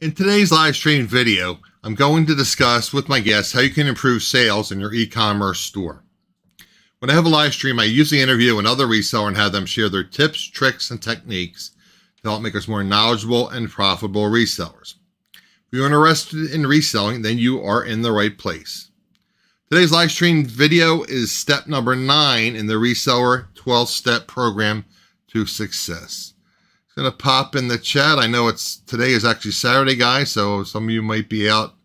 In today's live stream video, I'm going to discuss with my guests how you can improve sales in your e-commerce store. When I have a live stream, I usually interview another reseller and have them share their tips, tricks, and techniques to help make us more knowledgeable and profitable resellers. If you're interested in reselling, then you are in the right place. Today's live stream video is step number 9 in the Reseller 12-step program to success. Gonna pop in the chat. I know today is actually Saturday, guys, so some of you might be out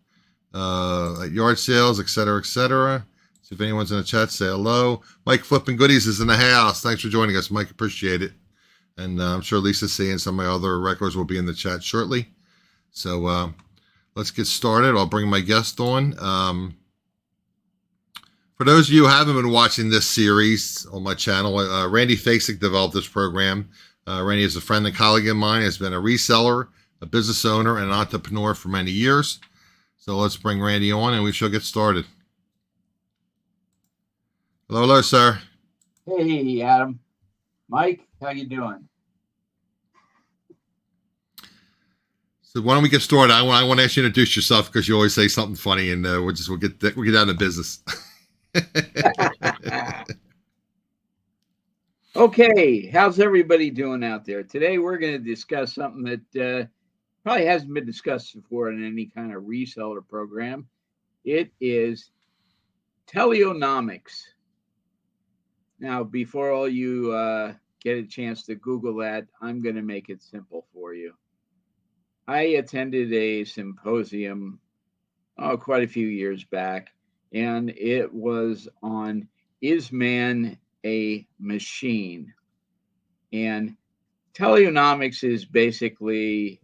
at yard sales, etc., etc. So if anyone's in the chat, say hello. Mike Flippin' Goodies is in the house. Thanks for joining us, Mike. Appreciate it. And I'm sure Lisa's seeing some of my other regulars will be in the chat shortly. So let's get started. I'll bring my guest on. For those of you who haven't been watching this series on my channel, Randy Fasig developed this program. Randy is a friend and colleague of mine, has been a reseller, a business owner, and an entrepreneur for many years. So let's bring Randy on and we shall get started. Hello, sir. Hey, Adam. Mike, how you doing? So why don't we get started? I want to ask you to introduce yourself because you always say something funny, and we'll get down to business. Okay, how's everybody doing out there? Today we're going to discuss something that probably hasn't been discussed before in any kind of reseller program. It is Teleonomics. Now, before all you get a chance to Google that, I'm going to make it simple for you. I attended a symposium quite a few years back, and it was on Is Man a Machine? And Teleonomics is basically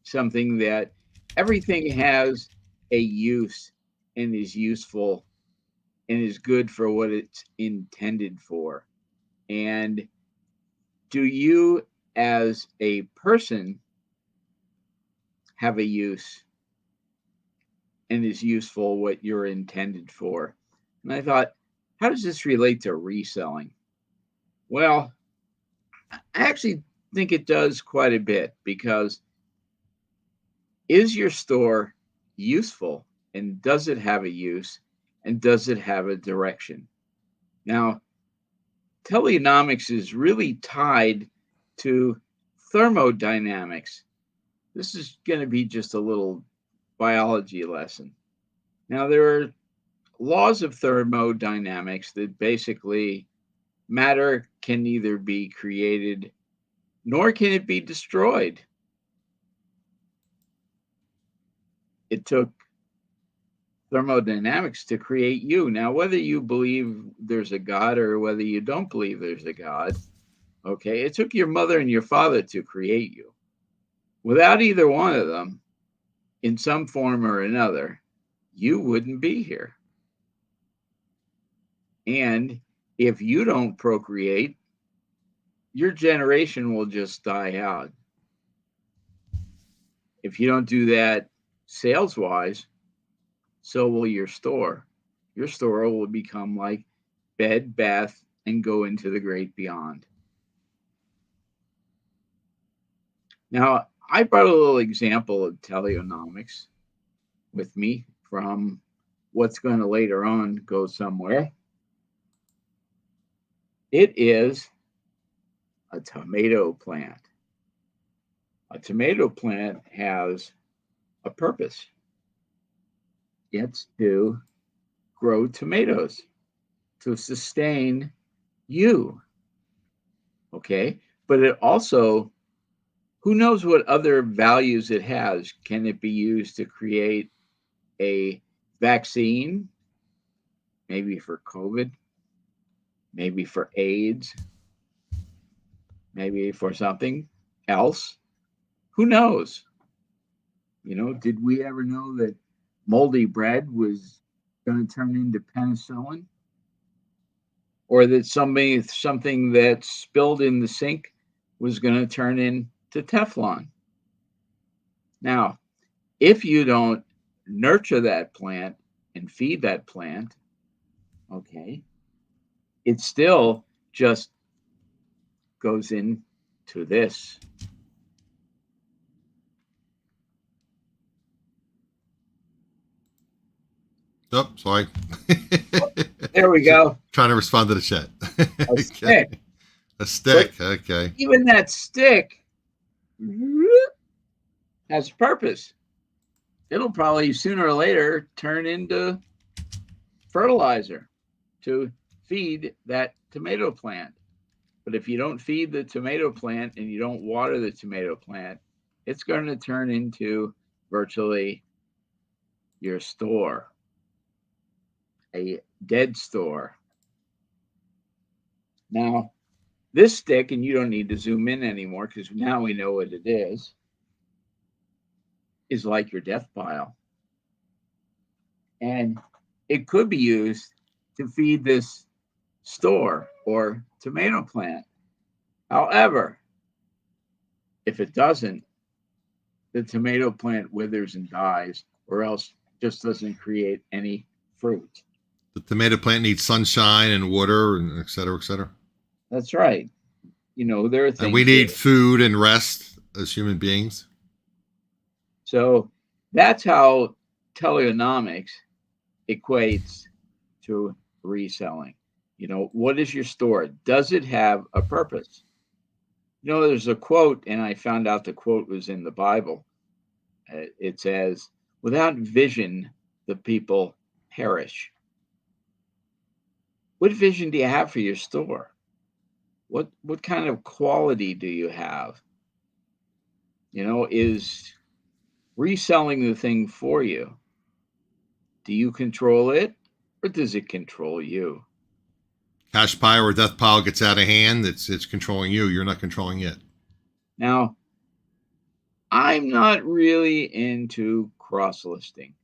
something that everything has a use and is useful and is good for what it's intended for. And do you as a person have a use and is useful what you're intended for? And I thought, how does this relate to reselling? Well, I actually think it does quite a bit, because is your store useful, and does it have a use, and does it have a direction? Now, Teleonomics is really tied to thermodynamics. This is going to be just a little biology lesson. Now, there are laws of thermodynamics that basically matter can neither be created nor can it be destroyed. It took thermodynamics to create you. Now, whether you believe there's a God or whether you don't believe there's a God, okay, it took your mother and your father to create you. Without either one of them, in some form or another, you wouldn't be here. And if you don't procreate, your generation will just die out. If you don't do that sales-wise, so will your store. Your store will become like Bed, Bath, and go into the great beyond. Now, I brought a little example of Teleonomics with me from what's going to later on go somewhere. It is a tomato plant. A tomato plant has a purpose. It's to grow tomatoes, to sustain you. Okay? But it also, who knows what other values it has? Can it be used to create a vaccine? Maybe for COVID, maybe for AIDS, maybe for something else. Who knows? You know, did we ever know that moldy bread was going to turn into penicillin? Or that something that spilled in the sink was going to turn into Teflon? Now, if you don't nurture that plant and feed that plant, okay, it still just goes into this. Oh, sorry. There we go. Trying to respond to the chat. A stick. A stick. Okay. Even that stick has purpose. It'll probably sooner or later turn into fertilizer to feed that tomato plant. But if you don't feed the tomato plant and you don't water the tomato plant, it's going to turn into virtually your store, a dead store. Now, this stick, and you don't need to zoom in anymore because now we know what it is like your death pile. And it could be used to feed this store or tomato plant. However, if it doesn't, the tomato plant withers and dies, or else just doesn't create any fruit. The tomato plant needs sunshine and water, and et cetera, et cetera. That's right. You know, there are things. And we need food and rest as human beings. So that's how Teleonomics equates to reselling. You know, what is your store? Does it have a purpose? You know, there's a quote, and I found out the quote was in the Bible. It says, "Without vision, the people perish." What vision do you have for your store? What kind of quality do you have? You know, is reselling the thing for you? Do you control it, or does it control you? Cash pile or death pile gets out of hand, it's controlling you. You're not controlling it. Now, I'm not really into cross-listing.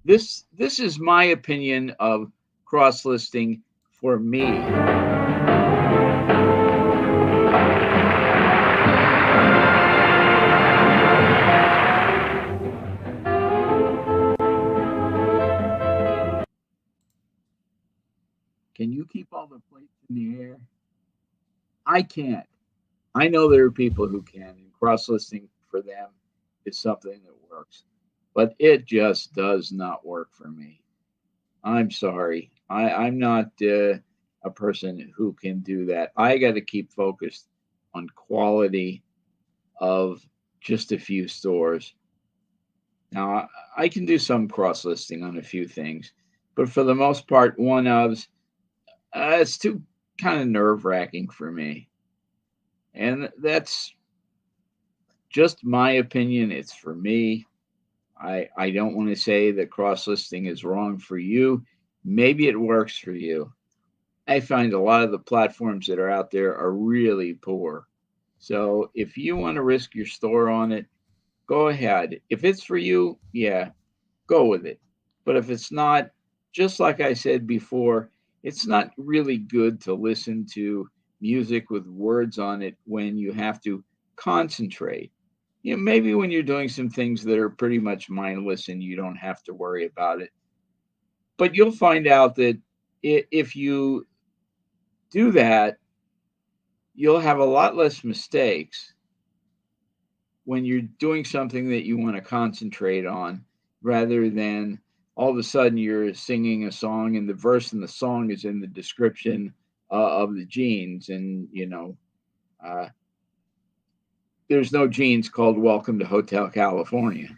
This is my opinion of cross-listing for me. Can you keep all the plates in the air? I can't. I know there are people who can, and cross-listing for them is something that works, but it just does not work for me. I'm sorry. I'm not a person who can do that. I got to keep focused on quality of just a few stores. Now, I can do some cross-listing on a few things, but for the most part, it's too kind of nerve-wracking for me. And that's just my opinion. It's for me. I don't want to say that cross-listing is wrong for you. Maybe it works for you. I find a lot of the platforms that are out there are really poor. So if you want to risk your store on it, go ahead. If it's for you, yeah, go with it. But if it's not, just like I said before, it's not really good to listen to music with words on it when you have to concentrate. You know, maybe when you're doing some things that are pretty much mindless and you don't have to worry about it. But you'll find out that if you do that, you'll have a lot less mistakes when you're doing something that you want to concentrate on, rather than all of a sudden you're singing a song and the verse in the song is in the description of the jeans. And, you know, there's no jeans called Welcome to Hotel California.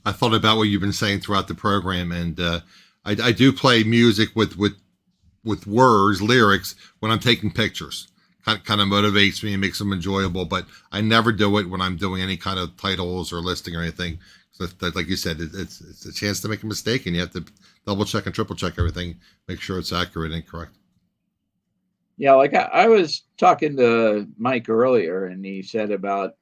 I thought about what you've been saying throughout the program, and I do play music with words, lyrics, when I'm taking pictures. Kind of motivates me and makes them enjoyable, but I never do it when I'm doing any kind of titles or listing or anything. So that, like you said, it's a chance to make a mistake, and you have to double check and triple check everything, make sure it's accurate and correct. Yeah, like I was talking to Mike earlier, and he said about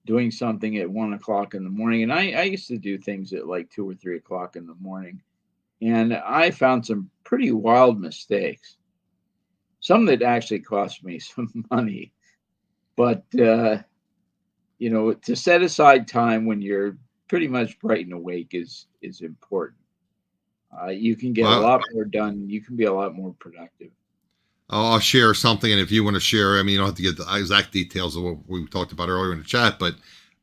doing something at 1 o'clock in the morning. And I used to do things at like 2 or 3 o'clock in the morning. And I found some pretty wild mistakes. Some that actually cost me some money. But, you know, to set aside time when you're pretty much bright and awake is important. You can get a lot more done. You can be a lot more productive. I'll share something, and if you want to share, I mean, you don't have to get the exact details of what we talked about earlier in the chat, but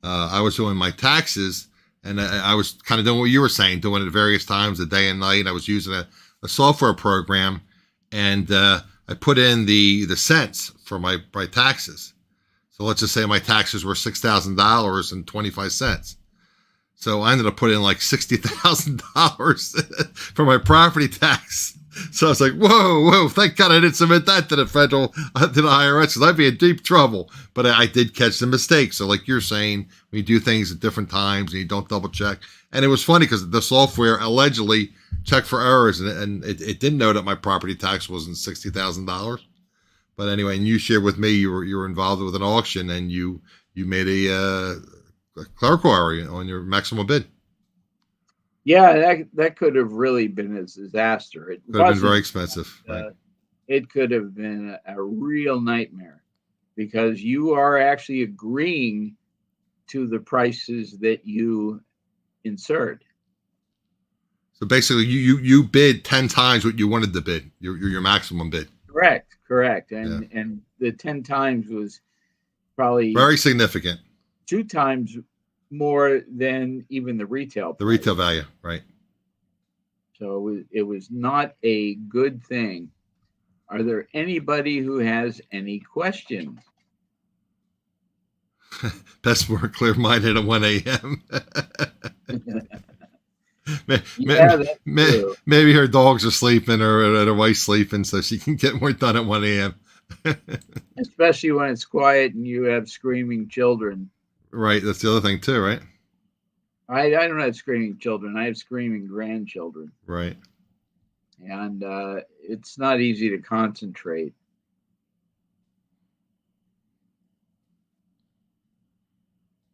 I was doing my taxes, And I was kind of doing what you were saying, doing it at various times, the day and night. I was using a software program, and I put in the cents for my taxes. So let's just say my taxes were $6,000.25. So I ended up putting in like $60,000 for my property tax. So I was like, whoa, thank God I didn't submit that to the to the IRS, because I'd be in deep trouble. But I did catch the mistake. So like you're saying, when you do things at different times and you don't double check. And it was funny because the software allegedly checked for errors, and it didn't know that my property tax wasn't $60,000. But anyway, and you shared with me you were involved with an auction, and you made a clerical error on your maximum bid. Yeah, that could have really been a disaster. It could have been very expensive. Right? It could have been a real nightmare, because you are actually agreeing to the prices that you insert. So basically, you bid 10 times what you wanted to bid, your maximum bid. Correct. And the 10 times was probably very significant. 2 times more than even the retail price. The retail value, right. So it was not a good thing. Are there anybody who has any questions? Best more clear-minded at 1 a.m. Maybe her dogs are sleeping, or her wife's sleeping, so she can get more done at 1 a.m. Especially when it's quiet and you have screaming children. Right, that's the other thing too, right? I don't have screaming children. I have screaming grandchildren. Right. And it's not easy to concentrate.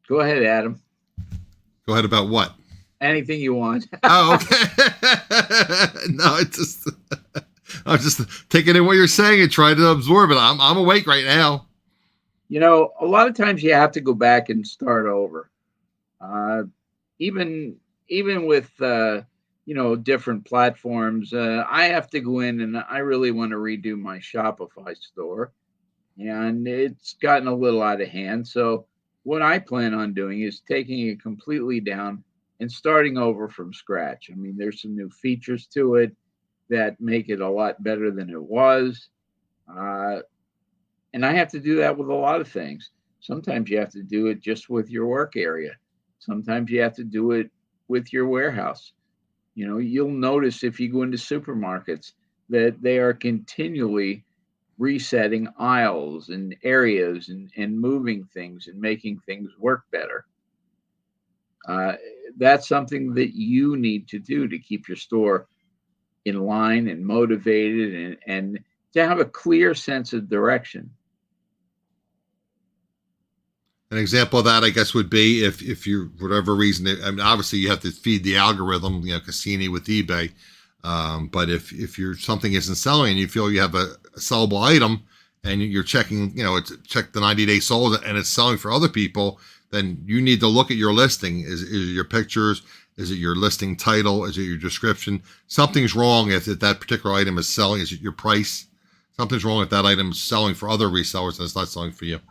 Go ahead, Adam. Go ahead about what? Anything you want. Oh, okay. No, I'm just taking in what you're saying and trying to absorb it. I'm awake right now. You know, a lot of times you have to go back and start over. Even with different platforms, I have to go in and I really want to redo my Shopify store, and it's gotten a little out of hand. So what I plan on doing is taking it completely down and starting over from scratch. I mean, there's some new features to it that make it a lot better than it was. And I have to do that with a lot of things. Sometimes you have to do it just with your work area. Sometimes you have to do it with your warehouse. You know, you'll notice if you go into supermarkets that they are continually resetting aisles and areas and moving things and making things work better. That's something that you need to do to keep your store in line and motivated and to have a clear sense of direction. An example of that, I guess, would be if you, for whatever reason, I mean, obviously you have to feed the algorithm, Cassini with eBay. But if something isn't selling and you feel you have a sellable item and you're checking, it's check the 90-day sold and it's selling for other people, then you need to look at your listing. Is it your pictures? Is it your listing title? Is it your description? Something's wrong if that particular item is selling. Is it your price? Something's wrong if that item is selling for other resellers and it's not selling for you.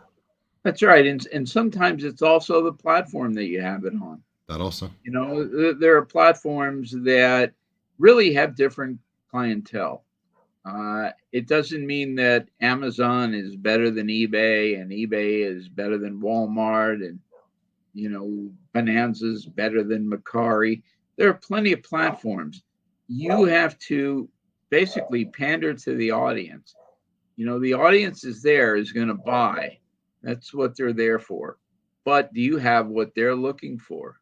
That's right. And sometimes it's also the platform that you have it on. That also. There are platforms that really have different clientele. It doesn't mean that Amazon is better than eBay and eBay is better than Walmart and, Bonanza's better than Macari. There are plenty of platforms. You have to basically pander to the audience. The audience is going to buy. That's what they're there for. But do you have what they're looking for?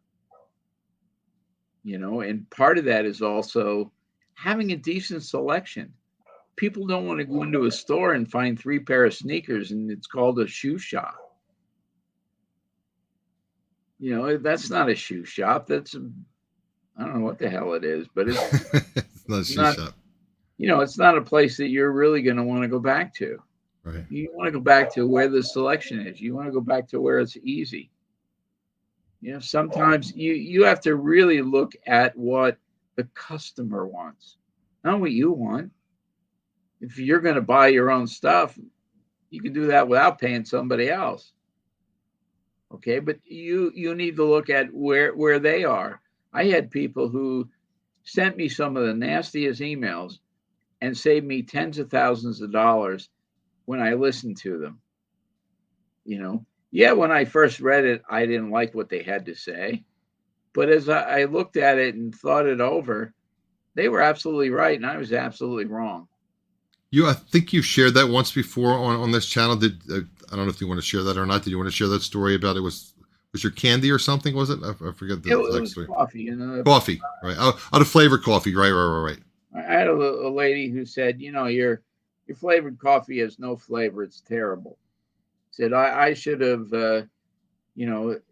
And part of that is also having a decent selection. People don't want to go into a store and find 3 pair of sneakers and it's called a shoe shop. That's not a shoe shop. I don't know what the hell it is, but it's, it's not a shoe shop. It's not a place that you're really going to want to go back to. Right. You want to go back to where the selection is. You want to go back to where it's easy. Sometimes you have to really look at what the customer wants, not what you want. If you're going to buy your own stuff, you can do that without paying somebody else. Okay, but you need to look at where they are. I had people who sent me some of the nastiest emails and saved me tens of thousands of dollars when I listened to them. Yeah, when I first read it, I didn't like what they had to say. But as I looked at it and thought it over, they were absolutely right and I was absolutely wrong. I think you shared that once before on this channel. I don't know if you want to share that or not. Did you want to share that story about it was your candy or something? Was it? I forget the It exact was story. coffee, Coffee, right? Out of flavored coffee, right. I had a lady who said, your flavored coffee has no flavor. It's terrible. Said I should have,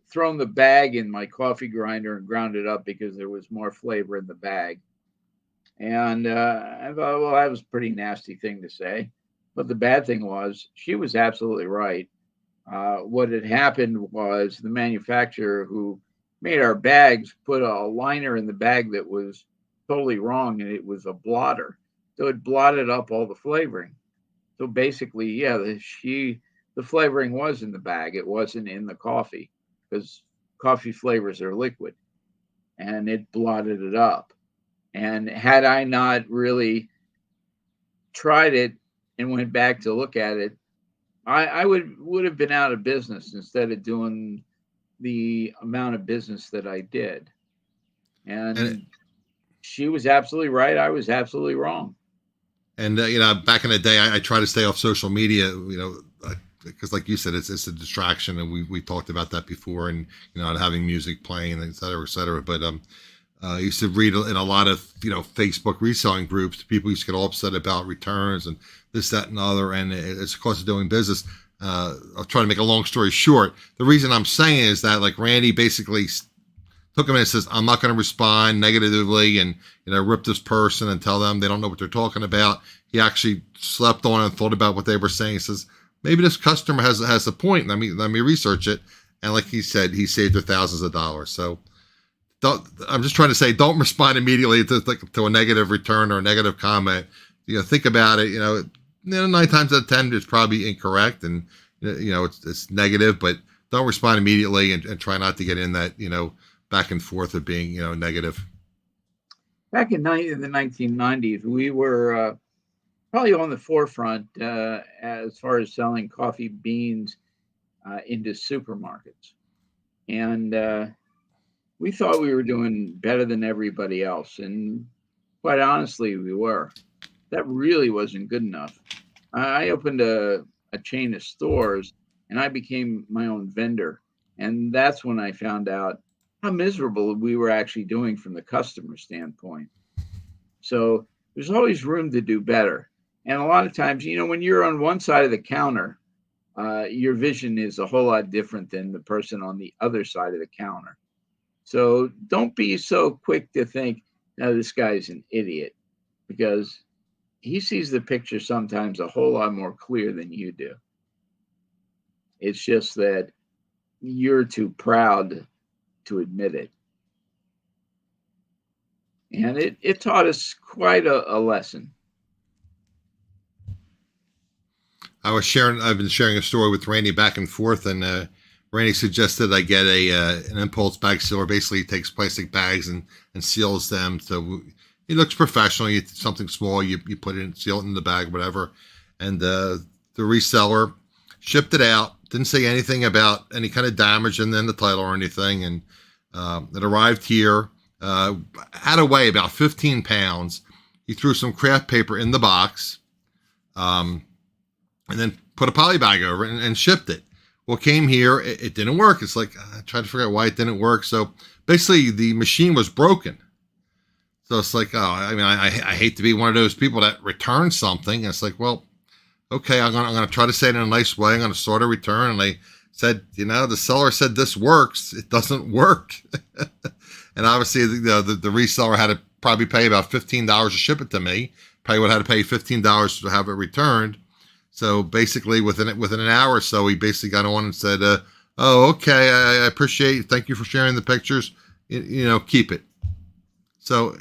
thrown the bag in my coffee grinder and ground it up because there was more flavor in the bag. And I thought, well, that was a pretty nasty thing to say. But the bad thing was she was absolutely right. What had happened was the manufacturer who made our bags put a liner in the bag that was totally wrong, and it was a blotter. So it blotted up all the flavoring. So basically, yeah, the flavoring was in the bag. It wasn't in the coffee because coffee flavors are liquid, and it blotted it up. And had I not really tried it and went back to look at it, I would have been out of business instead of doing the amount of business that I did. And she was absolutely right. I was absolutely wrong. And back in the day, I try to stay off social media. Because like you said, it's a distraction, and we talked about that before, and having music playing, et cetera, et cetera. But I used to read in a lot of Facebook reselling groups. People used to get all upset about returns and this, that, and the other, and it's a cost of doing business. I'll try to make a long story short. The reason I'm saying is that like Randy basically took him in and says, I'm not going to respond negatively and rip this person and tell them they don't know what they're talking about. He actually slept on and thought about what they were saying. He says, maybe this customer has a point. Let me research it. And like he said, he saved her thousands of dollars. So I'm just trying to say, don't respond immediately to a negative return or a negative comment. Think about it. 9 times out of 10, it's probably incorrect, and it's negative. But don't respond immediately, and try not to get in that back and forth of being negative. Back in the 1990s, we were probably on the forefront as far as selling coffee beans into supermarkets, and we thought we were doing better than everybody else, and quite honestly, we were. That really wasn't good enough. I opened a chain of stores, and I became my own vendor, and that's when I found out how miserable we were actually doing from the customer standpoint. So there's always room to do better. And a lot of times, when you're on one side of the counter, your vision is a whole lot different than the person on the other side of the counter. So don't be so quick to think, no, this guy's an idiot, because he sees the picture sometimes a whole lot more clear than you do. It's just that you're too proud to admit it. And it taught us quite a lesson. I've been sharing a story with Randy back and forth, and Randy suggested I get an impulse bag sealer. Basically, he takes plastic bags and seals them. So it looks professional. Something small, you put it in, seal it in the bag, whatever. And the reseller shipped it out. Didn't say anything about any kind of damage in the title or anything. And it arrived here. Had to weigh about 15 pounds. He threw some craft paper in the box, and then put a poly bag over it and shipped it. Well, it came here, it didn't work. It's like, I tried to figure out why it didn't work. So basically the machine was broken. So it's like, I hate to be one of those people that return something. And it's like, well, okay, I'm gonna try to say it in a nice way. I'm gonna sort of return. And they said, the seller said this works. It doesn't work. And obviously the reseller had to probably pay about $15 to ship it to me. Probably would have had to pay $15 to have it returned. So basically, within an hour or so, he basically got on and said, "Oh, okay, I appreciate it. Thank you for sharing the pictures. Keep it." So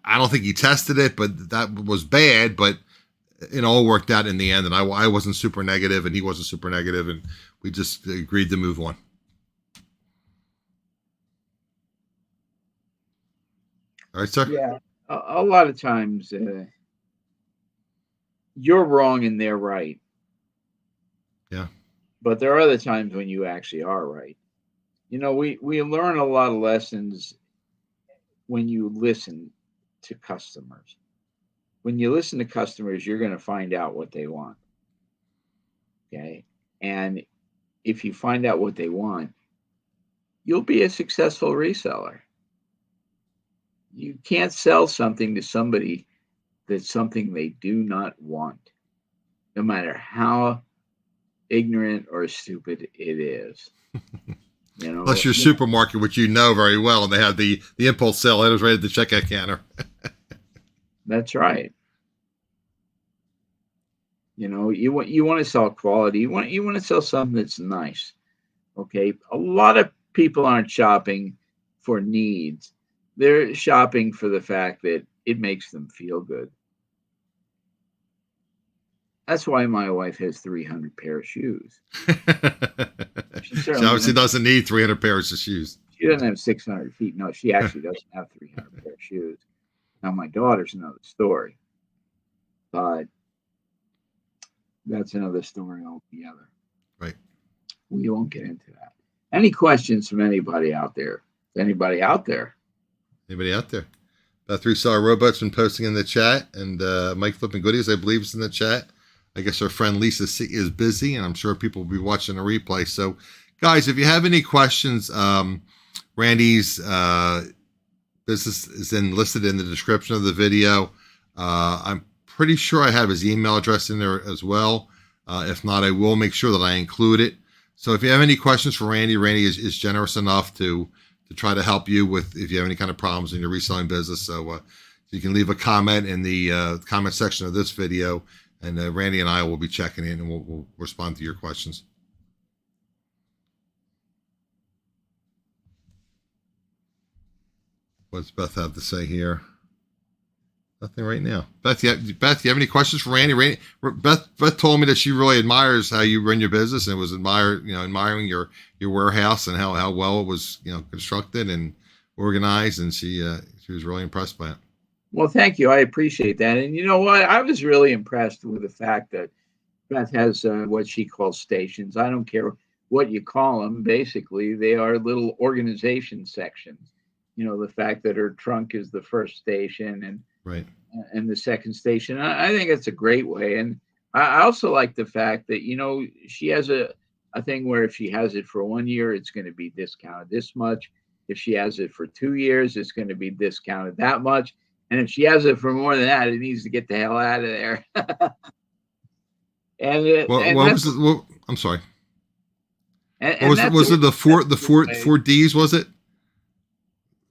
I don't think he tested it, but that was bad. But it all worked out in the end, and I wasn't super negative, and he wasn't super negative, and we just agreed to move on. All right, sir. Yeah, a lot of times you're wrong and they're right. Yeah. But there are other times when you actually are right. You know, we learn a lot of lessons when you listen to customers. When you listen to customers, you're going to find out what they want. Okay. And if you find out what they want, you'll be a successful reseller. You can't sell something to somebody that's something they do not want, no matter how ignorant or stupid it is. You know, Unless you're a supermarket, which you know very well, and they have the impulse sale items right at the checkout counter. That's right. You know, you want to sell quality. You want to sell something that's nice. Okay. A lot of people aren't shopping for needs. They're shopping for the fact that it makes them feel good. That's why my wife has 300 pair of shoes. She obviously doesn't need 300 pairs of shoes. She doesn't have 600 feet. No, she actually doesn't have 300 pair of shoes. Now, my daughter's another story. But that's another story altogether. Right. We won't get into that. Any questions from anybody out there? Anybody out there? Anybody out there? About 3-star Robot's been posting in the chat, and Mike Flipping Goodies, I believe, is in the chat. I guess our friend Lisa C is busy, and I'm sure people will be watching the replay. So, guys, if you have any questions, Randy's business is listed in the description of the video. I'm pretty sure I have his email address in there as well. If not, I will make sure that I include it. So if you have any questions for Randy, Randy is generous enough to try to help you with if you have any kind of problems in your reselling business. So you can leave a comment in the comment section of this video, and Randy and I will be checking in, and we'll respond to your questions. What's Beth have to say here? Nothing right now. Beth, you have any questions for Randy? Beth told me that she really admires how you run your business, and was admiring your warehouse and how well it was, constructed and organized, and she was really impressed by it. Well, thank you. I appreciate that. And you know what? I was really impressed with the fact that Beth has what she calls stations. I don't care what you call them. Basically, they are little organization sections. You know, the fact that her trunk is the first station and right, and the second station. I think it's a great way. And I also like the fact that, she has a thing where if she has it for 1 year, it's going to be discounted this much. If she has it for 2 years, it's going to be discounted that much. And if she has it for more than that, it needs to get the hell out of there. I'm sorry. And was it the four D's? Was it?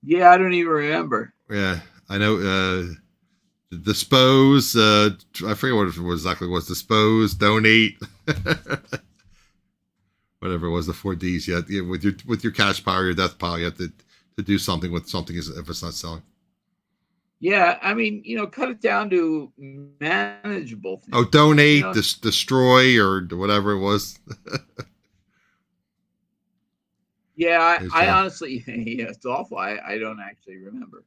Yeah, I don't even remember. Yeah, I know. Dispose. I forget what it exactly was. Dispose, donate, whatever it was. The 4 D's. Yeah, with your cash pile, your death pile, you have to do something with something if it's not selling. Yeah, I mean, cut it down to manageable things. Oh, donate, destroy, or whatever it was. Yeah, I honestly, it's awful. I don't actually remember.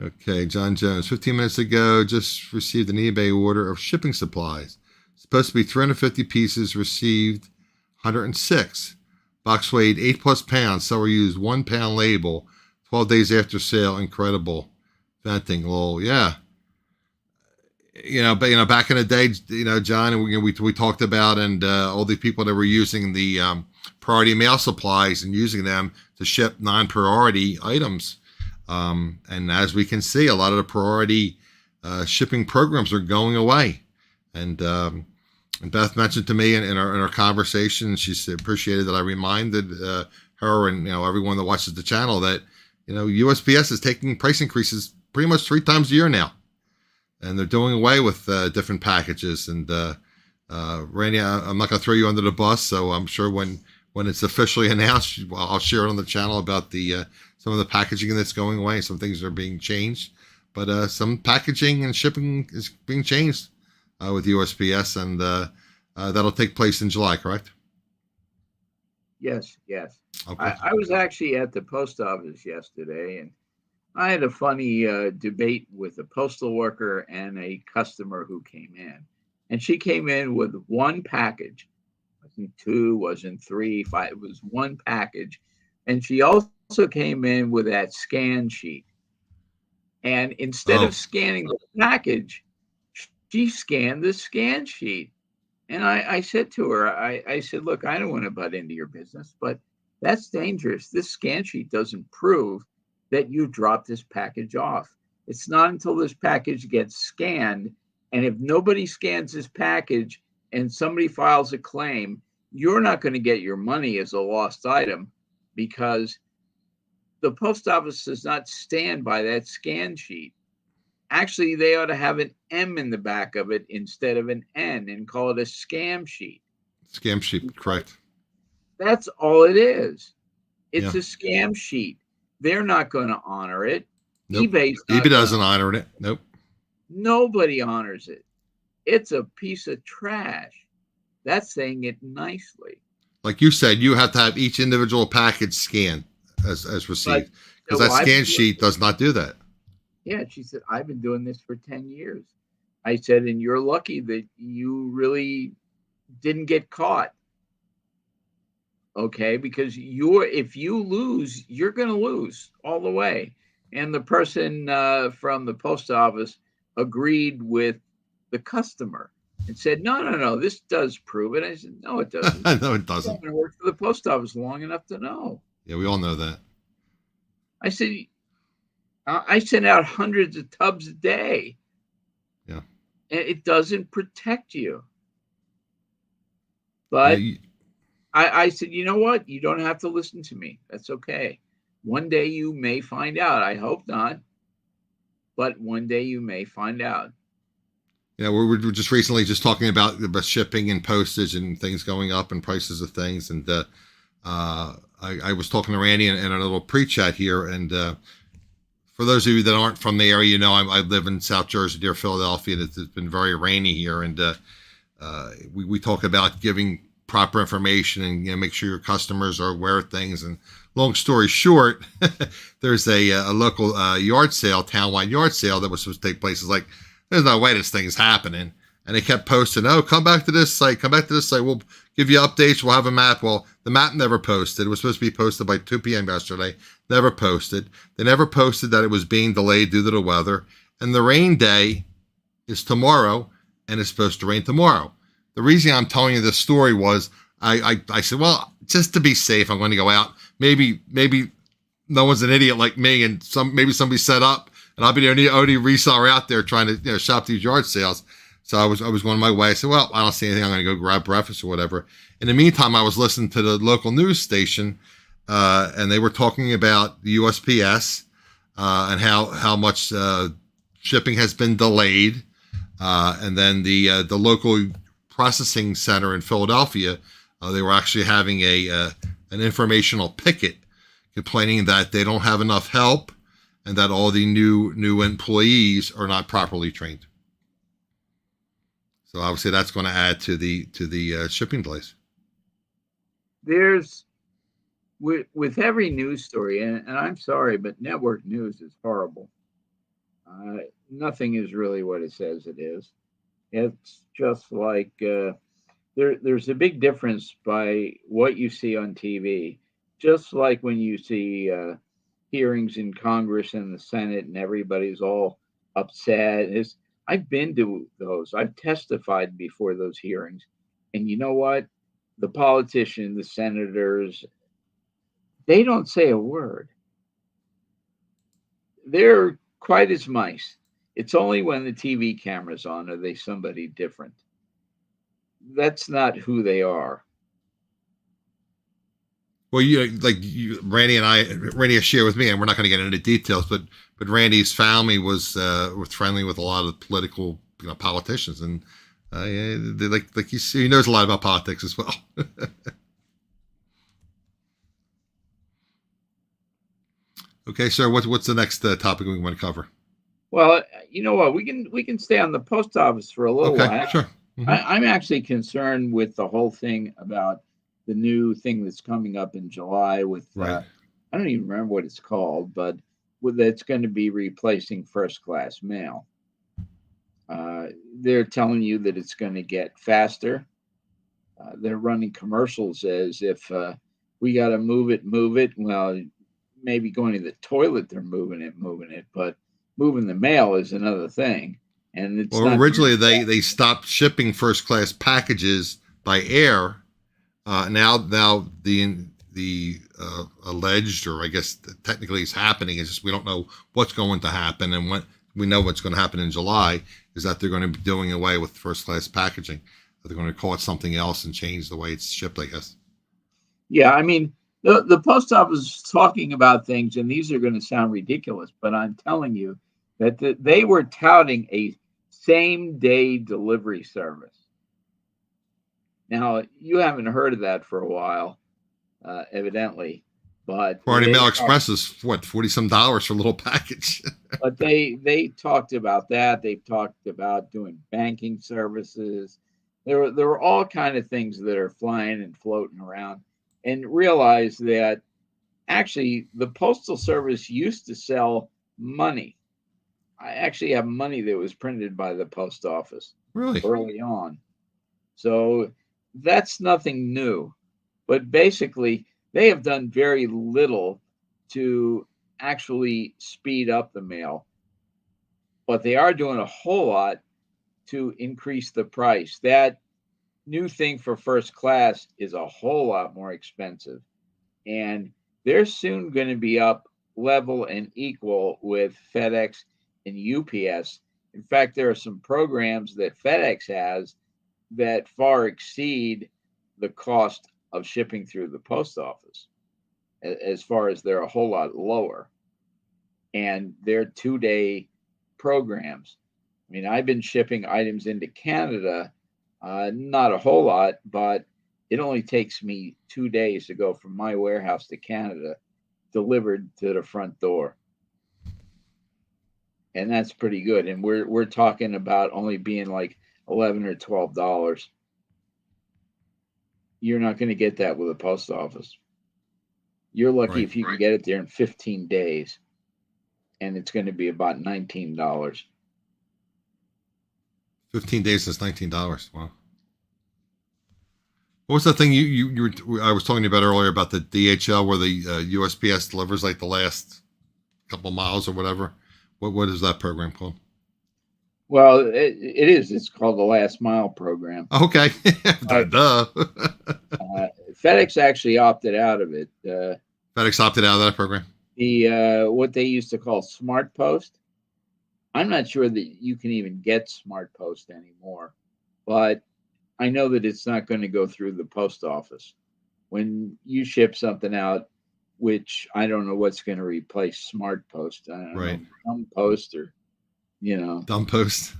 Okay, John Jones, 15 minutes ago, just received an eBay order of shipping supplies. Supposed to be 350 pieces, received 106. Box weighed 8+ pounds. Seller used 1 pound label. 12 days after sale, incredible. Venting, lol. Yeah. But back in the day, John, and we talked about, and all the people that were using the priority mail supplies and using them to ship non-priority items. And as we can see, a lot of the priority shipping programs are going away. And Beth mentioned to me in our conversation, she appreciated that I reminded her and everyone that watches the channel that USPS is taking price increases pretty much 3 times a year now, and they're doing away with different packages. And Randy, I'm not going to throw you under the bus, so I'm sure when it's officially announced, I'll share it on the channel about the some of the packaging that's going away. Some things are being changed, but some packaging and shipping is being changed with USPS, and That'll take place in July, correct? Yes. Okay. I was actually at the post office yesterday, and I had a funny debate with a postal worker and a customer who came in. And she came in with one package. Wasn't two, wasn't three, five. It was one package. And she also came in with that scan sheet. And instead Oh, of scanning the package, she scanned the scan sheet. And I said to her, I said, look, I don't want to butt into your business, but that's dangerous. This scan sheet doesn't prove that you dropped this package off. It's not until this package gets scanned. And if nobody scans this package and somebody files a claim, you're not going to get your money as a lost item because the post office does not stand by that scan sheet. Actually, they ought to have an M in the back of it instead of an N and call it a scam sheet. scam sheet, correct. That's all it is. It's Yeah. a scam sheet. They're not going to honor it. Nope. eBay's not eBay doesn't gonna, honor it. Nope. Nobody honors it. It's a piece of trash. That's saying it nicely. Like you said, you have to have each individual package scanned as received, because that scan sheet does not do that. Yeah, she said, I've been doing this for 10 years. I said, and you're lucky that you really didn't get caught. Okay, because if you lose, you're going to lose all the way. And the person from the post office agreed with the customer and said, no, this does prove it. I said, no, it doesn't. No, it doesn't. I've been working for the post office long enough to know. Yeah, we all know that. I said, I send out hundreds of tubs a day. Yeah. And it doesn't protect you. But Yeah, I said, you know what? You don't have to listen to me. That's okay. One day you may find out. I hope not. But one day you may find out. Yeah, we're just recently just talking about shipping and postage and things going up and prices of things. And I was talking to Randy in a little pre-chat here. And for those of you that aren't from the area, you know, I live in South Jersey near Philadelphia, and it's been very rainy here. And we talk about giving proper information and, you know, make sure your customers are aware of things. And long story short, there's a local yard sale, townwide yard sale that was supposed to take place. It's like, there's no way this thing is happening. And they kept posting, oh, come back to this site, We'll give you updates. We'll have a map. Well, the map never posted. It was supposed to be posted by 2 p.m. yesterday. Never posted. They never posted that it was being delayed due to the weather. And the rain day is tomorrow, and it's supposed to rain tomorrow. The reason I'm telling you this story was I said, well, just to be safe, I'm going to go out. Maybe no one's an idiot like me, and maybe somebody set up, and I'll be the only reseller out there trying to, you know, shop these yard sales. So I was going my way. I said, well, I don't see anything. I'm going to go grab breakfast or whatever. In the meantime, I was listening to the local news station, and they were talking about the USPS and how much shipping has been delayed, and then the local processing center in Philadelphia, they were actually having an informational picket, complaining that they don't have enough help and that all the new employees are not properly trained. So obviously that's going to add to the shipping delays. There's with every news story, and I'm sorry, but network news is horrible. Nothing is really what it says it is. It's just like there's a big difference by what you see on TV. Just like when you see hearings in Congress and the Senate, and everybody's all upset. I've been to those. I've testified before those hearings. And you know what? The politicians, the senators, they don't say a word. They're quiet as mice. It's only when the TV camera's on are they somebody different. That's not who they are. Well, Randy has shared with me, and we're not going to get into details, but Randy's family was friendly with a lot of political, you know, politicians, and he knows a lot about politics as well. Okay, sir, what's the next topic we want to cover? Well, you know what? We can stay on the post office for a little while. Sure. Hmm. I'm actually concerned with the whole thing about the new thing that's coming up in July with Right. I don't even remember what it's called, but it's going to be replacing first class mail. They're telling you that it's going to get faster. They're running commercials as if we got to move it, move it. Well, maybe going to the toilet, they're moving it, but moving the mail is another thing. And it's Well, not originally they stopped shipping first class packages by air. Now the alleged, or I guess technically is happening, is just we don't know what's going to happen, and what we know what's going to happen in July is that they're going to be doing away with first class packaging. They're going to call it something else and change the way it's shipped, I guess. Yeah, I mean, the post office is talking about things, and these are going to sound ridiculous, but I'm telling you that they were touting a same day delivery service. Now, you haven't heard of that for a while, evidently, but Florida Mail Express is what, $40 for a little package. but they talked about that. They've talked about doing banking services. There were all kind of things that are flying and floating around, and realize that actually the postal service used to sell money. I actually have money that was printed by the post office Really? early on, so that's nothing new. But basically, they have done very little to actually speed up the mail, but they are doing a whole lot to increase the price. That new thing for first class is a whole lot more expensive, and they're soon going to be up level and equal with FedEx and UPS. In fact, there are some programs that FedEx has that far exceed the cost of shipping through the post office, as far as they're a whole lot lower. And they're 2-day programs. I mean, I've been shipping items into Canada, not a whole lot, but it only takes me 2 days to go from my warehouse to Canada, delivered to the front door. And that's pretty good. And we're talking about only being like $11 or $12. You're not going to get that with a post office. You're lucky Right. if you can get it there in 15 days, and it's going to be about $19. 15 days is $19. Wow. What was that thing I was talking about earlier about the DHL where the USPS delivers like the last couple miles or whatever? What is that program called? Well, it is. It's called the Last Mile program. Okay. Duh. FedEx actually opted out of it. FedEx opted out of that program. The what they used to call Smart Post. I'm not sure that you can even get Smart Post anymore, but I know that it's not going to go through the post office. When you ship something out, which I don't know what's going to replace Smart Post, I don't Right. know, Dumb Post, or Dumb Post.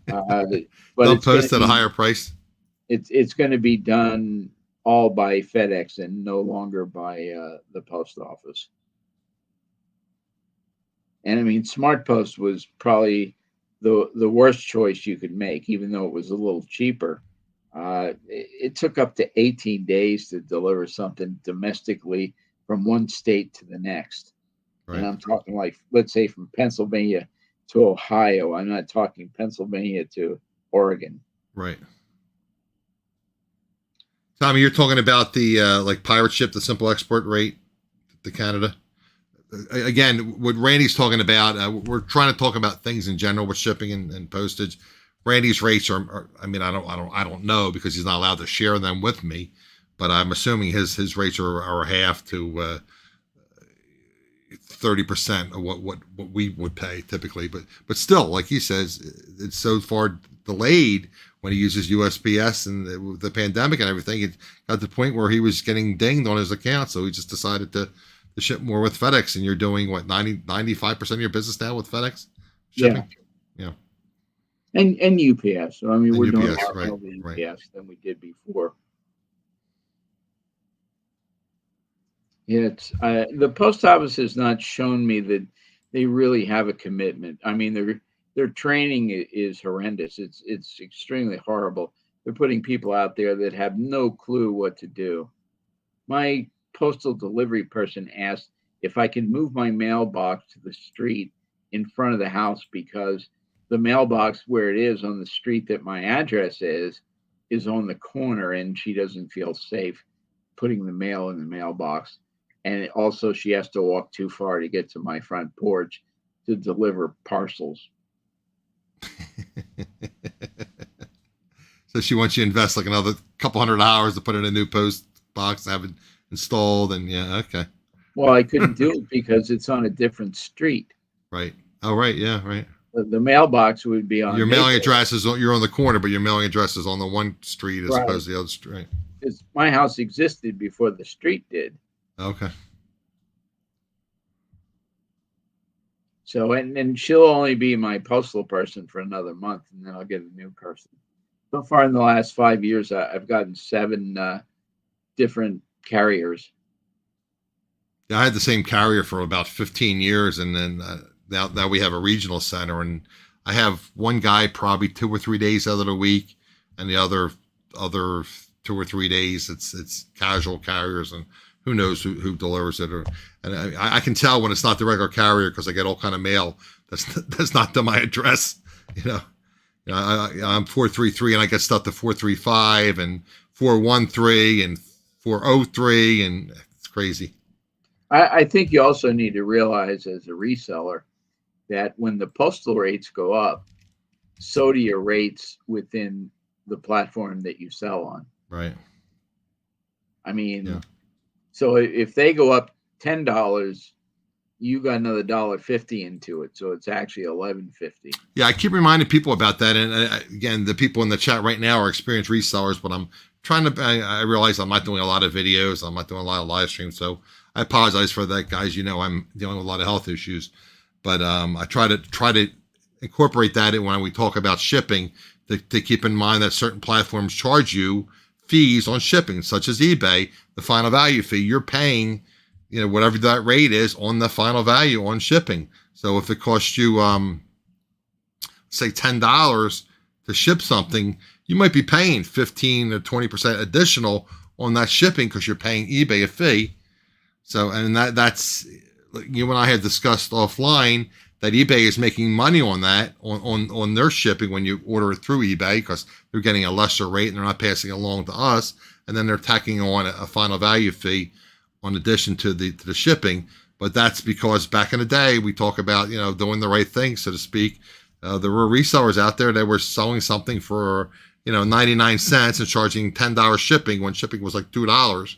but Dumb Post at a higher price. It's going to be done all by FedEx and no longer by the post office. And I mean, Smart Post was probably the worst choice you could make, even though it was a little cheaper. It took up to 18 days to deliver something domestically from one state to the next. Right. And I'm talking, like, let's say from Pennsylvania to Ohio. I'm not talking Pennsylvania to Oregon. Right. Tommy, you're talking about the like pirate ship, the simple export rate to Canada. Again, what Randy's talking about, we're trying to talk about things in general with shipping and postage. Randy's rates are, I mean, I don't know because he's not allowed to share them with me, but I'm assuming his rates are half to 30% of what we would pay typically. But still, like he says, it's so far delayed when he uses USPS and the pandemic and everything. It got to the point where he was getting dinged on his account, so he just decided to ship more with FedEx. And you're doing what, 95% of your business now with FedEx shipping? Yeah. And UPS. So I mean, we're doing a UPS, lot right, more with right. UPS than we did before. Yeah, it's the post office has not shown me that they really have a commitment. I mean, their training is horrendous. It's extremely horrible. They're putting people out there that have no clue what to do. My postal delivery person asked if I can move my mailbox to the street in front of the house, because the mailbox where it is on the street that my address is on the corner, and she doesn't feel safe putting the mail in the mailbox. And also she has to walk too far to get to my front porch to deliver parcels. So she wants you to invest like another couple $100 to put in a new post box and have it installed. And yeah, okay. Well, I couldn't do it because it's on a different street. Right. Oh, right. Yeah, right. The mailbox would be on your mailing address is you're on the corner, but your mailing address is on the one street as opposed to the other street. Right. Because my house existed before the street did. Okay. So, and she'll only be my postal person for another month, and then I'll get a new person. So far in the last 5 years, I've gotten 7 different carriers. Yeah, I had the same carrier for about 15 years, and then now we have a regional center, and I have one guy probably 2 or 3 days out of the week, and the other 2 or 3 days it's casual carriers, and who knows who delivers it. And I can tell when it's not the regular carrier because I get all kind of mail that's not to my address. I'm 433 and I get stuff to 435 and 413 and 403, and it's crazy. I think you also need to realize as a reseller that when the postal rates go up, so do your rates within the platform that you sell on. Right. I mean, So if they go up $10, you got another $1.50 into it, so it's actually $11.50. Yeah, I keep reminding people about that, and again, the people in the chat right now are experienced resellers, but I'm trying to. I realize I'm not doing a lot of videos, I'm not doing a lot of live streams, so I apologize for that, guys. I'm dealing with a lot of health issues, but I try to incorporate that in when we talk about shipping to keep in mind that certain platforms charge you fees on shipping, such as eBay, the final value fee. You're paying, whatever that rate is on the final value on shipping. So if it costs you, say $10 to ship something, you might be paying 15 or 20% additional on that shipping because you're paying eBay a fee. So, and that's, you and I had discussed offline that eBay is making money on that, on their shipping when you order it through eBay, because they're getting a lesser rate and they're not passing it along to us. And then they're tacking on a final value fee in addition to the shipping. But that's because back in the day, we talk about, doing the right thing, so to speak. There were resellers out there that were selling something for, 99 cents and charging $10 shipping when shipping was like $2.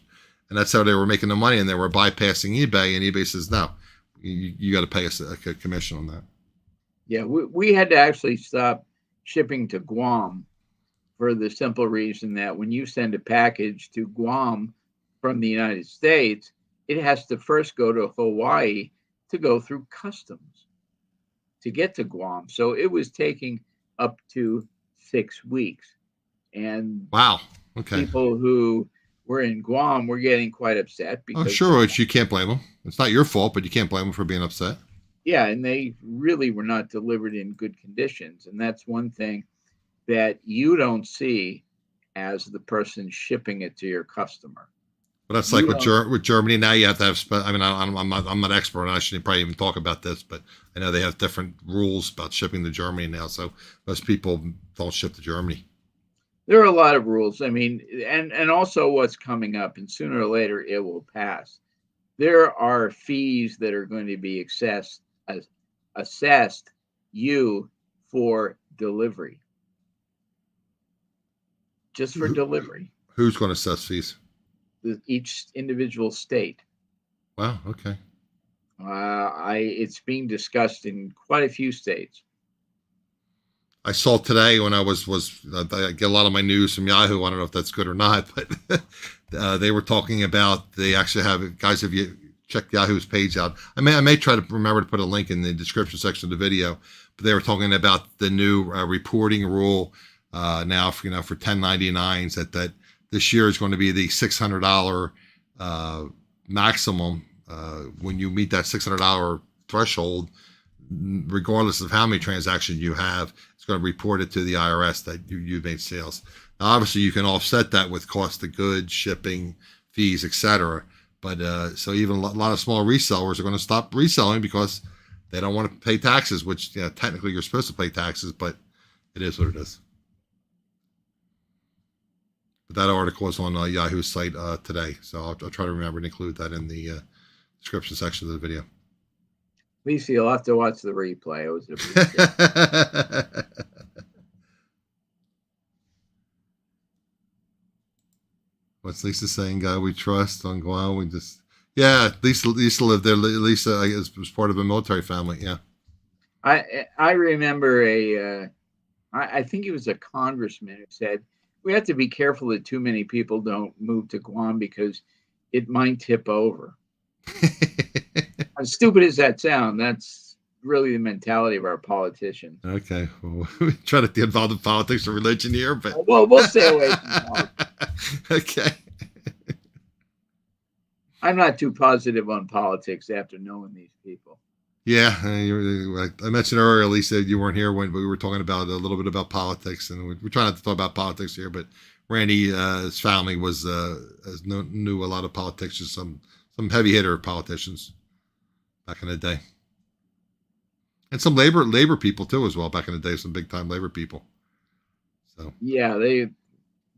And that's how they were making the money, and they were bypassing eBay, and eBay says, no, you got to pay us a commission on that. Yeah, we had to actually stop shipping to Guam for the simple reason that when you send a package to Guam from the United States, it has to first go to Hawaii to go through customs to get to Guam. So it was taking up to 6 weeks. And wow, okay. People who were in Guam were getting quite upset because sure, you can't blame them. It's not your fault, but you can't blame them for being upset. Yeah, and they really were not delivered in good conditions. And that's one thing that you don't see as the person shipping it to your customer. But that's like with Germany now. You have to have. I'm not expert, and I shouldn't probably even talk about this, but I know they have different rules about shipping to Germany now. So most people don't ship to Germany. There are a lot of rules. I mean, and also what's coming up, and sooner or later it will pass. There are fees that are going to be assessed you for delivery, just for delivery. Who's going to assess fees? Each individual state. Wow. Okay. It's being discussed in quite a few states. I saw today when I I get a lot of my news from Yahoo. I don't know if that's good or not, but they were talking about, they actually have, guys, if you check Yahoo's page out, I may try to remember to put a link in the description section of the video, but they were talking about the new reporting rule now for 1099s that this year is going to be the $600 maximum. When you meet that $600 threshold, regardless of how many transactions you have, it's going to report it to the IRS that you made sales. Now, obviously, you can offset that with cost of goods, shipping, fees, etc. But so even a lot of small resellers are going to stop reselling because they don't want to pay taxes, which technically you're supposed to pay taxes, but it is what it is. But that article is on Yahoo's site today, so I'll try to remember to include that in the description section of the video. Lisa, you'll have to watch the replay. It was a What's Lisa saying? God we trust on Guam. We just Lisa lived there. Lisa was part of a military family. Yeah. I remember I think he was a congressman who said we have to be careful that too many people don't move to Guam because it might tip over. As stupid as that sounds, that's really the mentality of our politicians. Okay, well, we try to get involved in politics or religion here, but we'll stay away from politics. Okay. I'm not too positive on politics after knowing these people. Yeah, I mentioned earlier, Lisa, you weren't here when we were talking about a little bit about politics, and we're trying not to talk about politics here, but Randy, his family knew a lot of politicians, some heavy hitter politicians back in the day, and some labor people too as well back in the day, some big time labor people. So yeah,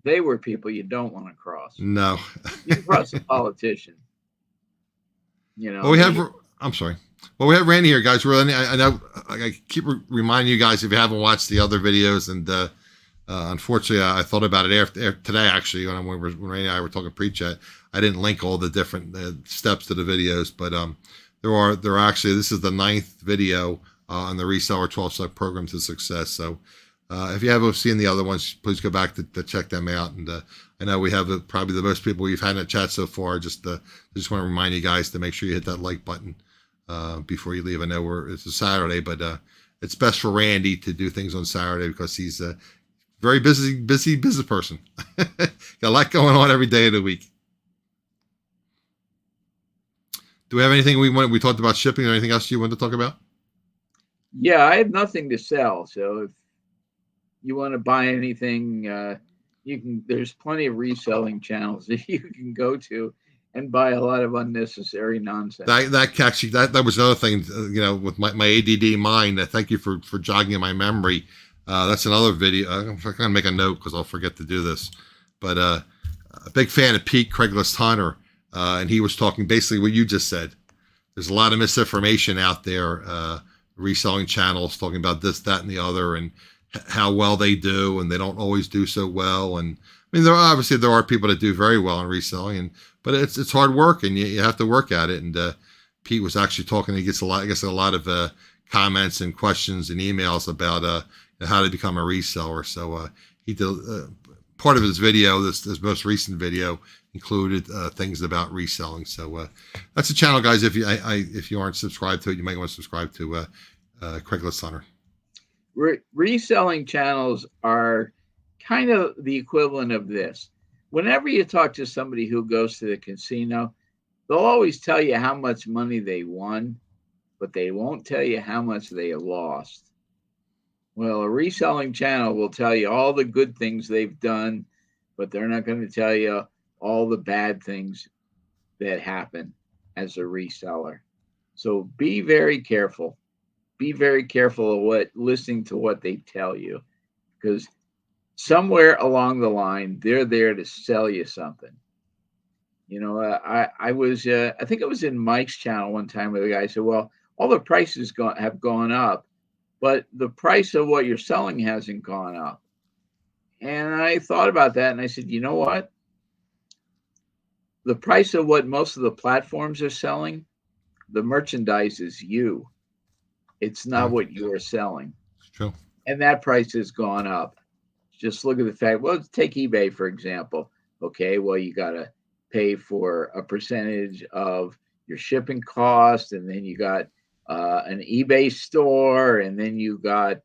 they were people you don't want to cross. No, you cross a politician. Well, I'm sorry. Well, we have Randy here, guys. I know I keep reminding you guys if you haven't watched the other videos, and unfortunately, I thought about it after today. Actually, when Randy and I were talking pre-chat, I didn't link all the different steps to the videos, but there are actually, this is the 9th video on the Reseller 12-step program to success. So if you haven't seen the other ones, please go back to check them out. And I know we have probably the most people we've had in the chat so far. Just want to remind you guys to make sure you hit that like button before you leave. I know it's a Saturday, but it's best for Randy to do things on Saturday because he's a very busy person. Got a lot going on every day of the week. Do we have anything we talked about shipping or anything else you want to talk about? Yeah, I have nothing to sell. So if you want to buy anything, you can. There's plenty of reselling channels that you can go to and buy a lot of unnecessary nonsense. That was another thing, with my ADD mind. Thank you for jogging my memory. That's another video. I'm going to make a note because I'll forget to do this. But a big fan of Pete, Craigslist Hunter, and he was talking basically what you just said. There's a lot of misinformation out there, reselling channels talking about this, that, and the other, and how well they do, and they don't always do so well. And I mean, there are people that do very well in reselling, but it's hard work, and you have to work at it. And Pete was actually talking. He gets a lot of comments and questions and emails about how to become a reseller. So he did part of his video. This most recent video included things about reselling. So that's a channel, guys. If you aren't subscribed to it, you might want to subscribe to Craigslist Hunter. Reselling channels are kind of the equivalent of this. Whenever you talk to somebody who goes to the casino, they'll always tell you how much money they won, but they won't tell you how much they lost. Well, a reselling channel will tell you all the good things they've done, but they're not going to tell you all the bad things that happen as a reseller. So be very careful. Be very careful of listening to what they tell you, because somewhere along the line, they're there to sell you something. I think it was in Mike's channel one time where the guy said, well, all the prices have gone up, but the price of what you're selling hasn't gone up. And I thought about that, and I said, you know what? The price of what most of the platforms are selling, the merchandise is you. It's not what you're selling. It's true. And that price has gone up. Just look at the fact, well, let's take eBay, for example. Okay, well, you got to pay for a percentage of your shipping cost, and then you got an eBay store, and then you got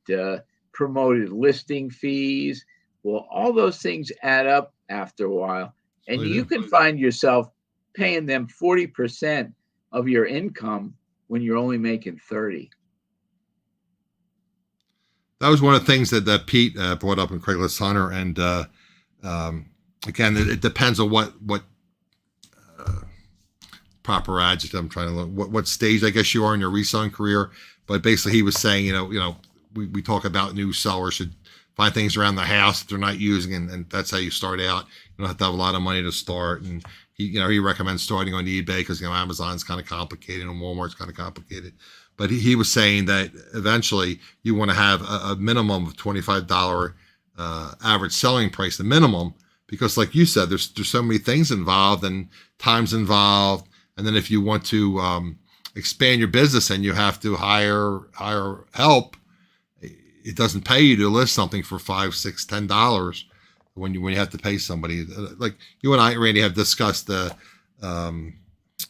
promoted listing fees. Well, all those things add up after a while, and you can find yourself paying them 40% of your income when you're only making 30. That was one of the things that Pete brought up in Craigslist Hunter, and again, it depends on what proper adjective I'm trying to look, what stage I guess you are in your reselling career. But basically, he was saying, we talk about new sellers should find things around the house that they're not using, and that's how you start out. You don't have to have a lot of money to start, and he recommends starting on eBay because Amazon's kind of complicated and Walmart's kind of complicated. But he was saying that eventually you want to have a minimum of $25 average selling price, the minimum, because like you said, there's so many things involved and times involved. And then if you want to expand your business and you have to hire help, it doesn't pay you to list something for $5, $6, $10 when you have to pay somebody. Like you and I, Randy, have discussed the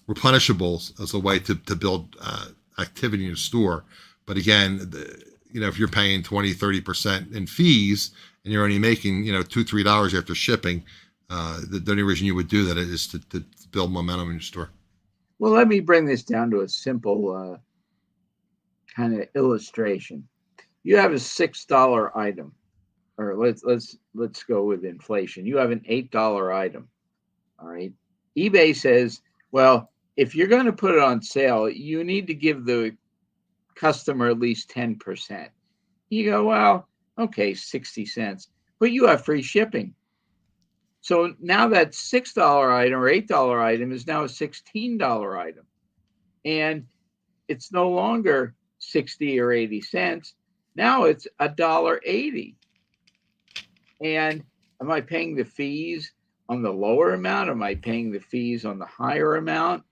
replenishables as a way to build activity in your store. But again, if you're paying 20, 30% in fees and you're only making, $2, $3 after shipping, the only reason you would do that is to build momentum in your store. Well, let me bring this down to a simple kind of illustration. You have a $6 item, or let's go with inflation. You have an $8 item. All right. eBay says, well, if you're going to put it on sale, you need to give the customer at least 10%. You go, well, okay, 60 cents, but you have free shipping. So now that $6 item or $8 item is now a $16 item. And it's no longer 60 or 80 cents. Now it's $1.80. And am I paying the fees on the lower amount? Am I paying the fees on the higher amount?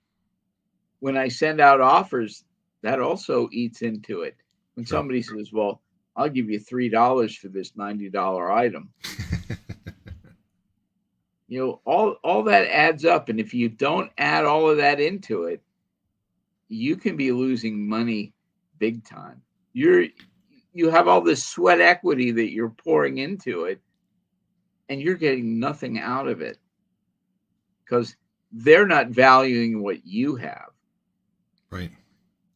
When I send out offers, that also eats into it. When somebody says, well, I'll give you $3 for this $90 item. All that adds up. And if you don't add all of that into it, you can be losing money big time. You have all this sweat equity that you're pouring into it, and you're getting nothing out of it because they're not valuing what you have. Right.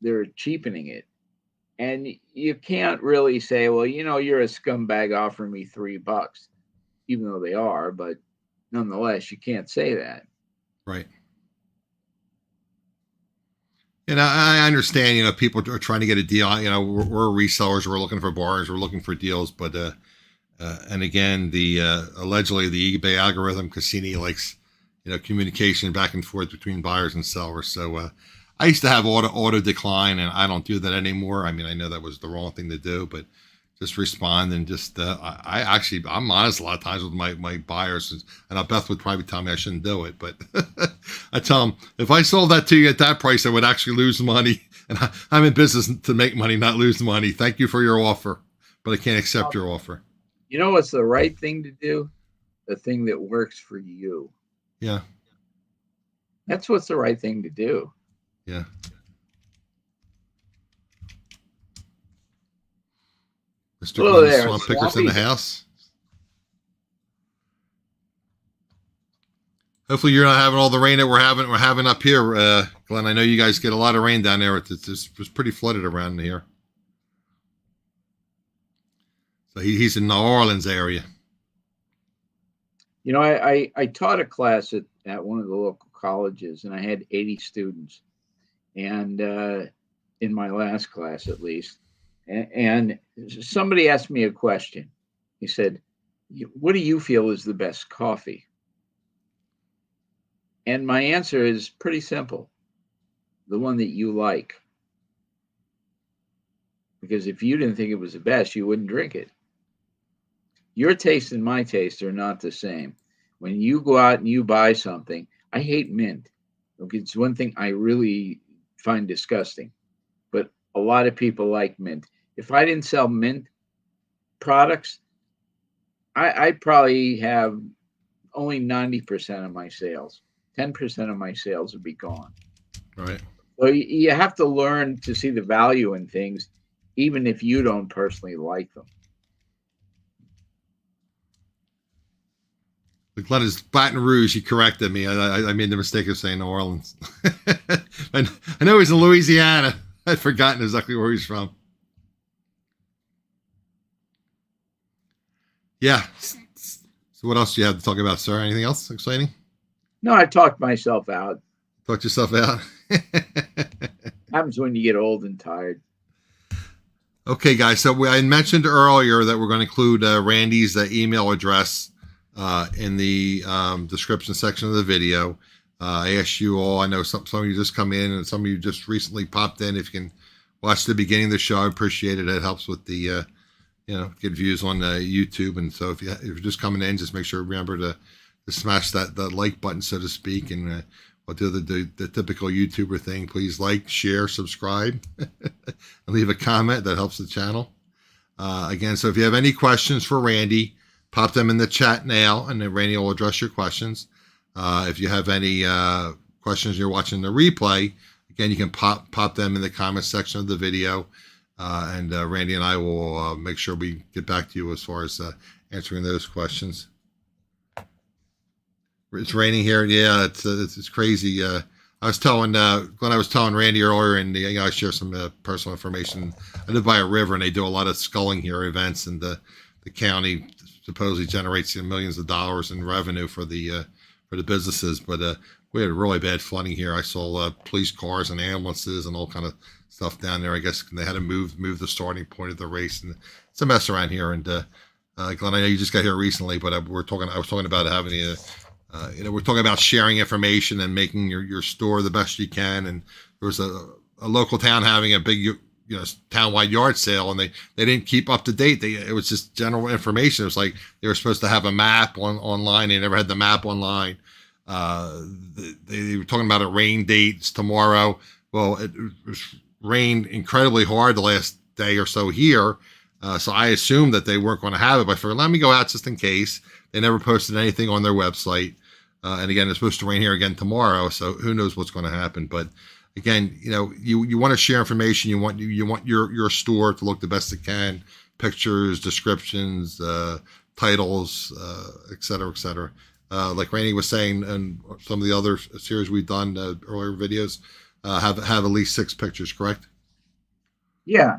They're cheapening it. And you can't really say, well, you're a scumbag offering me $3, even though they are, but nonetheless, you can't say that. Right. And I understand, people are trying to get a deal. We're resellers. We're looking for buyers. We're looking for deals. But, and again, allegedly the eBay algorithm, Cassini likes, communication back and forth between buyers and sellers. So I used to have auto decline, and I don't do that anymore. I mean, I know that was the wrong thing to do, but just respond and just, I'm honest a lot of times with my buyers, and Beth would probably tell me I shouldn't do it, but I tell them, if I sold that to you at that price, I would actually lose money, and I'm in business to make money, not lose money. Thank you for your offer, but I can't accept your offer. You know what's the right thing to do? The thing that works for you. Yeah. That's what's the right thing to do. Yeah. Mr. Swamp Picker's in the house. Hopefully you're not having all the rain that we're having up here, Glenn. I know you guys get a lot of rain down there. It was pretty flooded around here. So he's in the New Orleans area. I taught a class at one of the local colleges, and I had 80 students, and in my last class at least. And somebody asked me a question. He said, what do you feel is the best coffee? And my answer is pretty simple. The one that you like. Because if you didn't think it was the best, you wouldn't drink it. Your taste and my taste are not the same. When you go out and you buy something, I hate mint. It's one thing I really find disgusting. But a lot of people like mint. If I didn't sell mint products, I'd probably have only 90% of my sales. 10% of my sales would be gone. Right. So you have to learn to see the value in things, even if you don't personally like them. Glenn is Baton Rouge. He corrected me. I made the mistake of saying New Orleans. I know he's in Louisiana. I'd forgotten exactly where he's from. Yeah. So what else do you have to talk about, sir? Anything else exciting? No, I talked myself out. Talk yourself out. Happens when you get old and tired. Okay, guys. So I mentioned earlier that we're going to include Randy's email address in the description section of the video. I asked you all. I know some of you just come in, and some of you just recently popped in. If you can watch the beginning of the show, I appreciate it. It helps with the get views on YouTube. And so if you're just coming in, just make sure remember to smash that like button, so to speak, and we'll do the typical YouTuber thing. Please like, share, subscribe, and leave a comment. That helps the channel. Again, so if you have any questions for Randy, pop them in the chat now, and then Randy will address your questions. If you have any questions, you're watching the replay, again, you can pop them in the comment section of the video, and Randy and I will make sure we get back to you as far as answering those questions. It's raining here. Yeah, it's crazy. I was telling Glenn, I was telling Randy earlier, and I share some personal information. I live by a river, and they do a lot of sculling here events, and the county supposedly generates millions of dollars in revenue for the businesses. But we had really bad flooding here. I saw police cars and ambulances and all kind of stuff down there. I guess they had to move the starting point of the race, and it's a mess around here. And Glenn, I know you just got here recently, but I was talking about having a we're talking about sharing information and making your store the best you can. And there was a local town having a big, town-wide yard sale, and they didn't keep up to date. It was just general information. It was like they were supposed to have a map online. They never had the map online. They were talking about a rain dates tomorrow. Well, it rained incredibly hard the last day or so here. So I assumed that they weren't going to have it, but I figured, let me go out just in case. They never posted anything on their website. And again, it's supposed to rain here again tomorrow, so who knows what's going to happen. But again, you want to share information. You want your store to look the best it can. Pictures, descriptions, titles, et cetera, et cetera. Like Randy was saying, and some of the other series we've done, earlier videos, have at least 6 pictures, correct? Yeah.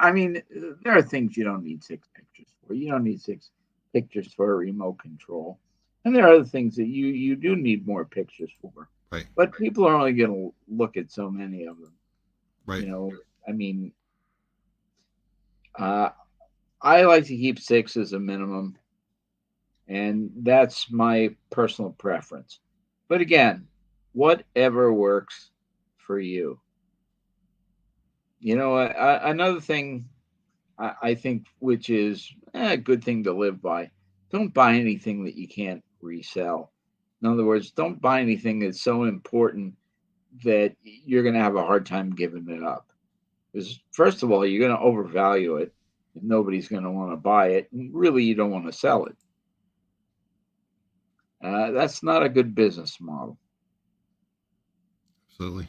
I mean, there are things you don't need 6 pictures for. You don't need 6 pictures for a remote control, and there are other things that you do need more pictures for. Right. But people are only going to look at so many of them. Right. I mean, I like to keep 6 as a minimum, and that's my personal preference. But again, whatever works for you. Another thing I think, which is a good thing to live by, don't buy anything that you can't resell. In other words, don't buy anything that's so important that you're going to have a hard time giving it up. Because first of all, you're going to overvalue it, and nobody's going to want to buy it. And really, you don't want to sell it. That's not a good business model. Absolutely.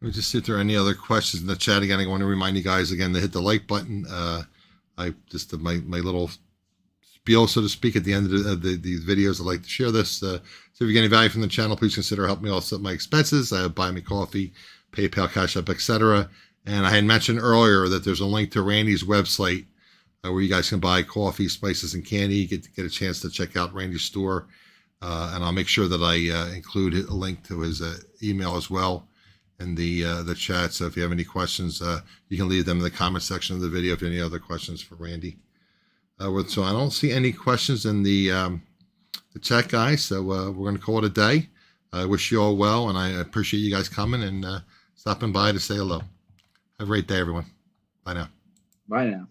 Let me just see if there are any other questions in the chat. Again, I want to remind you guys again to hit the like button. I just did my little spiel, so to speak, at the end of these videos. I'd like to share this. So if you get any value from the channel, please consider helping me offset my expenses. I have Buy Me Coffee, PayPal, Cash App, etc. And I had mentioned earlier that there's a link to Randy's website where you guys can buy coffee, spices, and candy. Get a chance to check out Randy's store. And I'll make sure that I include a link to his email as well in the chat. So if you have any questions, you can leave them in the comment section of the video. If you have any other questions for Randy. So I don't see any questions in the chat, guys. So we're going to call it a day. I wish you all well, and I appreciate you guys coming and stopping by to say hello. Have a great day, everyone. Bye now. Bye now.